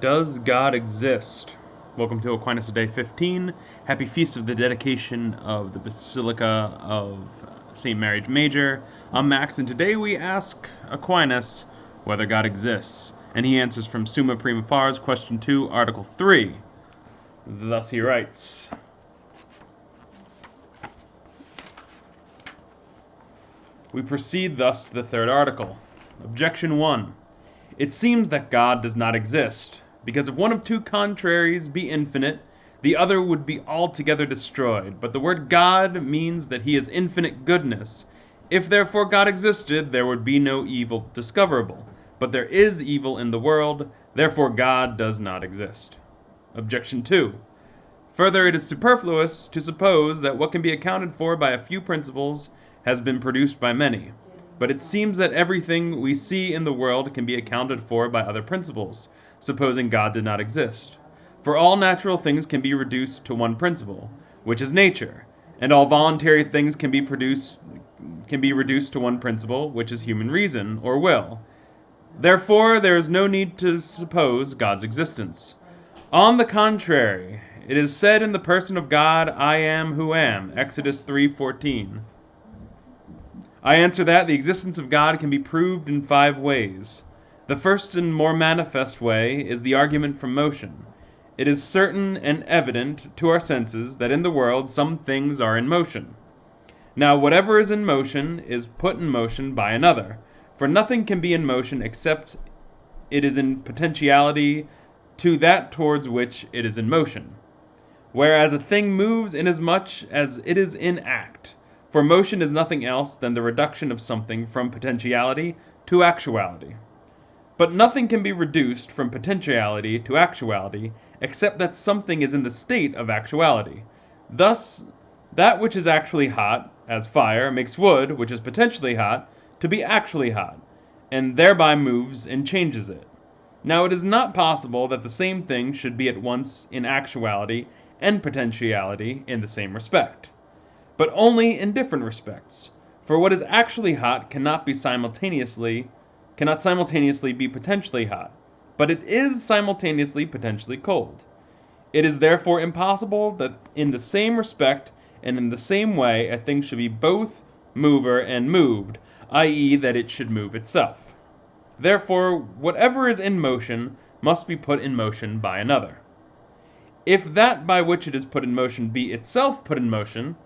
Does God exist? Welcome to Aquinasaday 15. Happy Feast of the Dedication of the Basilica of St. Mary Major. I'm Max, and today we ask Aquinas whether God exists. And he answers from Summa Prima Pars, question 2, article 3. Thus he writes, we proceed thus to the third article. Objection 1. It seems that God does not exist, because if one of two contraries be infinite, the other would be altogether destroyed. But the word God means that he is infinite goodness. If therefore God existed, there would be no evil discoverable. But there is evil in the world, therefore God does not exist. Objection 2. Further, it is superfluous to suppose that what can be accounted for by a few principles has been produced by many. But it seems that everything we see in the world can be accounted for by other principles, supposing God did not exist. For all natural things can be reduced to one principle, which is nature, and all voluntary things can be reduced to one principle, which is human reason, or will. Therefore, there is no need to suppose God's existence. On the contrary, it is said in the person of God, I am who am, Exodus 3:14. I answer that the existence of God can be proved in 5 ways. The first and more manifest way is the argument from motion. It is certain and evident to our senses that in the world some things are in motion. Now whatever is in motion is put in motion by another, for nothing can be in motion except it is in potentiality to that towards which it is in motion. Whereas a thing moves inasmuch as it is in act. For motion is nothing else than the reduction of something from potentiality to actuality. But nothing can be reduced from potentiality to actuality except that something is in the state of actuality. Thus, that which is actually hot, as fire, makes wood, which is potentially hot, to be actually hot, and thereby moves and changes it. Now it is not possible that the same thing should be at once in actuality and potentiality in the same respect, but only in different respects. For what is actually hot cannot simultaneously be potentially hot, but it is simultaneously potentially cold. It is therefore impossible that in the same respect and in the same way a thing should be both mover and moved, i.e., that it should move itself. Therefore, whatever is in motion must be put in motion by another. If that by which it is put in motion be itself put in motion,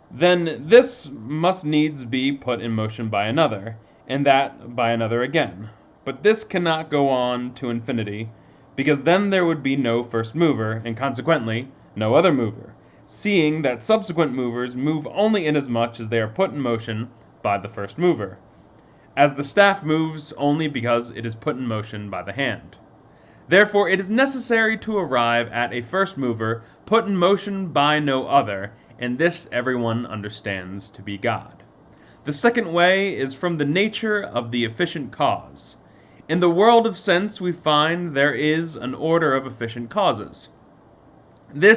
then this must needs be put in motion by another, and that by another again. But this cannot go on to infinity, because then there would be no first mover, and consequently no other mover, seeing that subsequent movers move only inasmuch as they are put in motion by the first mover, as the staff moves only because it is put in motion by the hand. Therefore it is necessary to arrive at a first mover put in motion by no other, and this everyone understands to be God. The second way is from the nature of the efficient cause. In the world of sense we find there is an order of efficient causes. There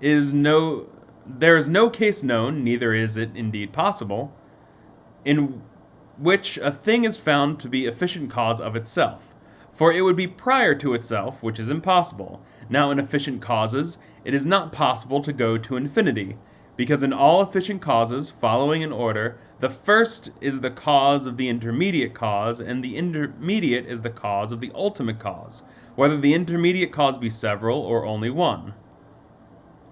is no case known, neither is it indeed possible, in which a thing is found to be efficient cause of itself, for it would be prior to itself, which is impossible. Now in efficient causes, it is not possible to go to infinity, because in all efficient causes, following in order, the first is the cause of the intermediate cause, and the intermediate is the cause of the ultimate cause, whether the intermediate cause be several or only one.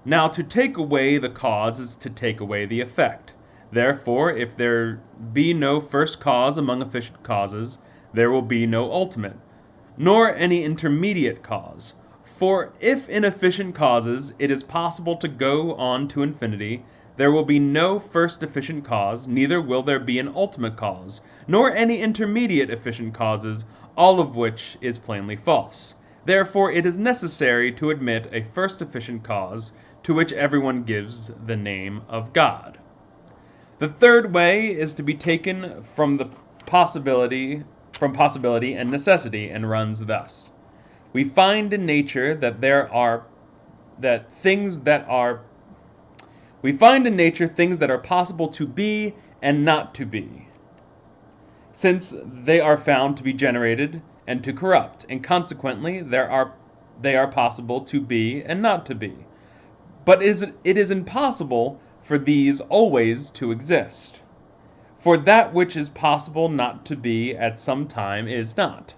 Now to take away the cause is to take away the effect. Therefore, if there be no first cause among efficient causes, there will be no ultimate, nor any intermediate cause. For if in efficient causes it is possible to go on to infinity, there will be no first efficient cause, neither will there be an ultimate cause, nor any intermediate efficient causes, all of which is plainly false. Therefore it is necessary to admit a first efficient cause, to which everyone gives the name of God. The third way is to be taken from possibility and necessity, and runs thus. We find in nature things that are possible to be and not to be, since they are found to be generated and to corrupt, and consequently they are possible to be and not to be. But it is impossible for these always to exist. For that which is possible not to be at some time is not.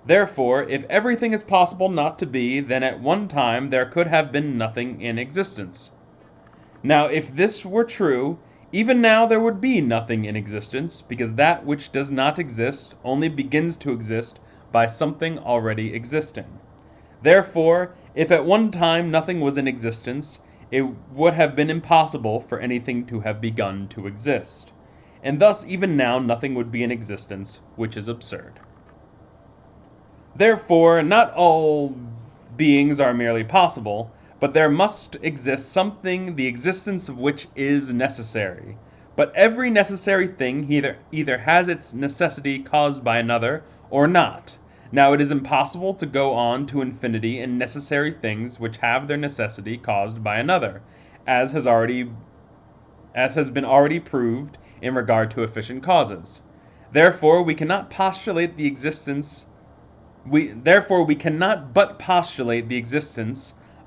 Therefore, if everything is possible not to be, then at one time there could have been nothing in existence. Now, if this were true, even now there would be nothing in existence, because that which does not exist only begins to exist by something already existing. Therefore, if at one time nothing was in existence, it would have been impossible for anything to have begun to exist. And thus even now nothing would be in existence, which is absurd. Therefore, not all beings are merely possible, but there must exist something the existence of which is necessary. But every necessary thing either has its necessity caused by another, or not. Now it is impossible to go on to infinity in necessary things which have their necessity caused by another, as has been already proved in regard to efficient causes. Therefore we cannot but postulate the existence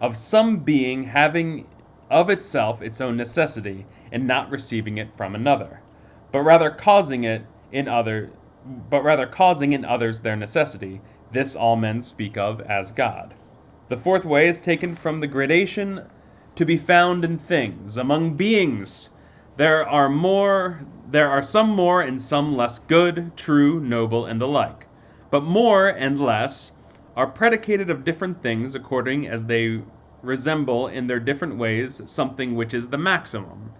of some being having of itself its own necessity, and not receiving it from another, but rather causing in others their necessity. This all men speak of as God. The fourth way is taken from the gradation to be found in things. Among beings there are some more and some less good, true, noble, and the like. But more and less are predicated of different things according as they resemble in their different ways something which is the maximum.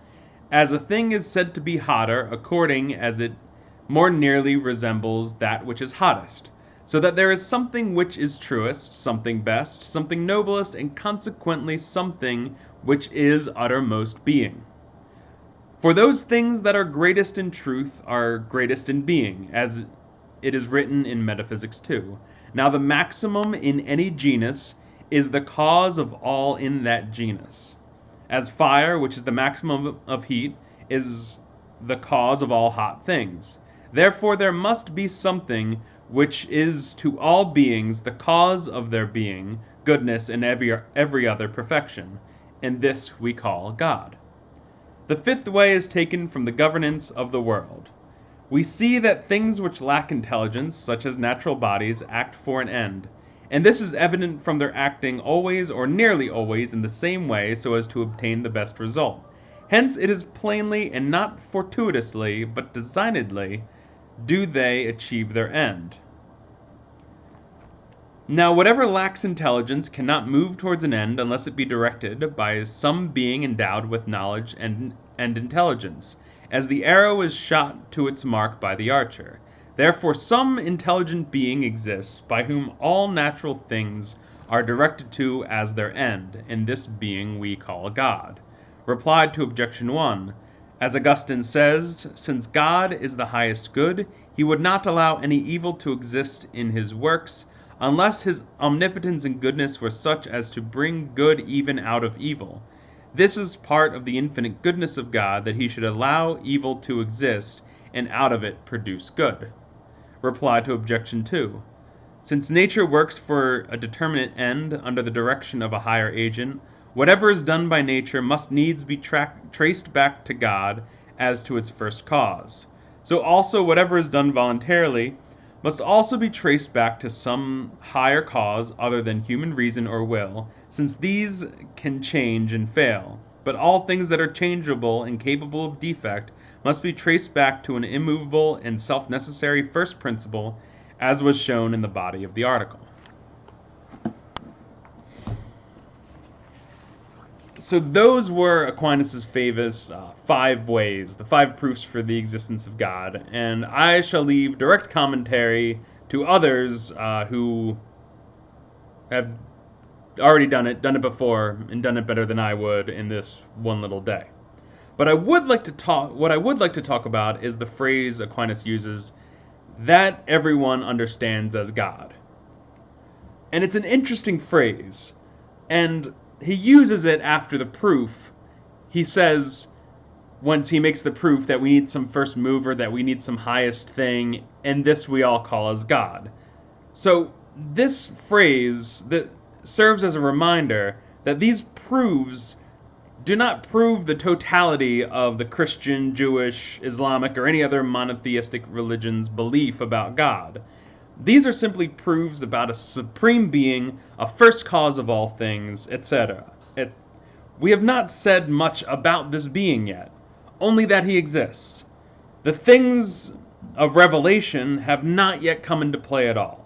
As a thing is said to be hotter according as it more nearly resembles that which is hottest, so that there is something which is truest, something best, something noblest, and consequently something which is uttermost being. For those things that are greatest in truth are greatest in being, as it is written in Metaphysics 2. Now the maximum in any genus is the cause of all in that genus. As fire, which is the maximum of heat, is the cause of all hot things. Therefore there must be something which is to all beings the cause of their being, goodness, and every other perfection, and this we call God. The fifth way is taken from the governance of the world. We see that things which lack intelligence, such as natural bodies, act for an end, and this is evident from their acting always or nearly always in the same way so as to obtain the best result. Hence it is plainly and not fortuitously, but designedly, do they achieve their end. Now whatever lacks intelligence cannot move towards an end unless it be directed by some being endowed with knowledge and intelligence, as the arrow is shot to its mark by the archer. Therefore some intelligent being exists by whom all natural things are directed to as their end, and this being we call God. Reply to Objection 1. As Augustine says, since God is the highest good, he would not allow any evil to exist in his works, unless his omnipotence and goodness were such as to bring good even out of evil. This is part of the infinite goodness of God, that he should allow evil to exist, and out of it produce good. Reply to Objection 2. Since nature works for a determinate end under the direction of a higher agent, whatever is done by nature must needs be traced back to God as to its first cause. So also whatever is done voluntarily must also be traced back to some higher cause other than human reason or will, since these can change and fail. But all things that are changeable and capable of defect must be traced back to an immovable and self-necessary first principle, as was shown in the body of the article. So those were Aquinas' famous 5 ways, the 5 proofs for the existence of God, and I shall leave direct commentary to others who have already done it before, and done it better than I would in this one little day. But what I would like to talk about is the phrase Aquinas uses, that everyone understands as God. And it's an interesting phrase, and he uses it after the proof. He says, once he makes the proof that we need some first mover, that we need some highest thing, and this we all call as God. So this phrase that serves as a reminder that these proofs do not prove the totality of the Christian, Jewish, Islamic, or any other monotheistic religion's belief about God. These are simply proofs about a supreme being, a first cause of all things, etc. We have not said much about this being yet, only that he exists. The things of revelation have not yet come into play at all.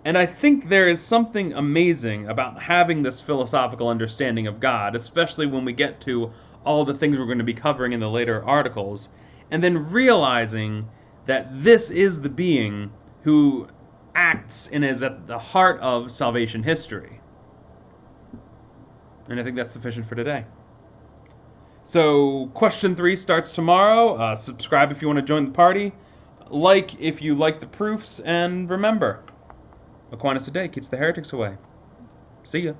And I think there is something amazing about having this philosophical understanding of God, especially when we get to all the things we're going to be covering in the later articles, and then realizing that this is the being who acts and is at the heart of salvation history. And I think that's sufficient for today. So, question 3 starts tomorrow. Subscribe if you want to join the party. Like if you like the proofs, and remember, Aquinasaday keeps the heretics away. See ya.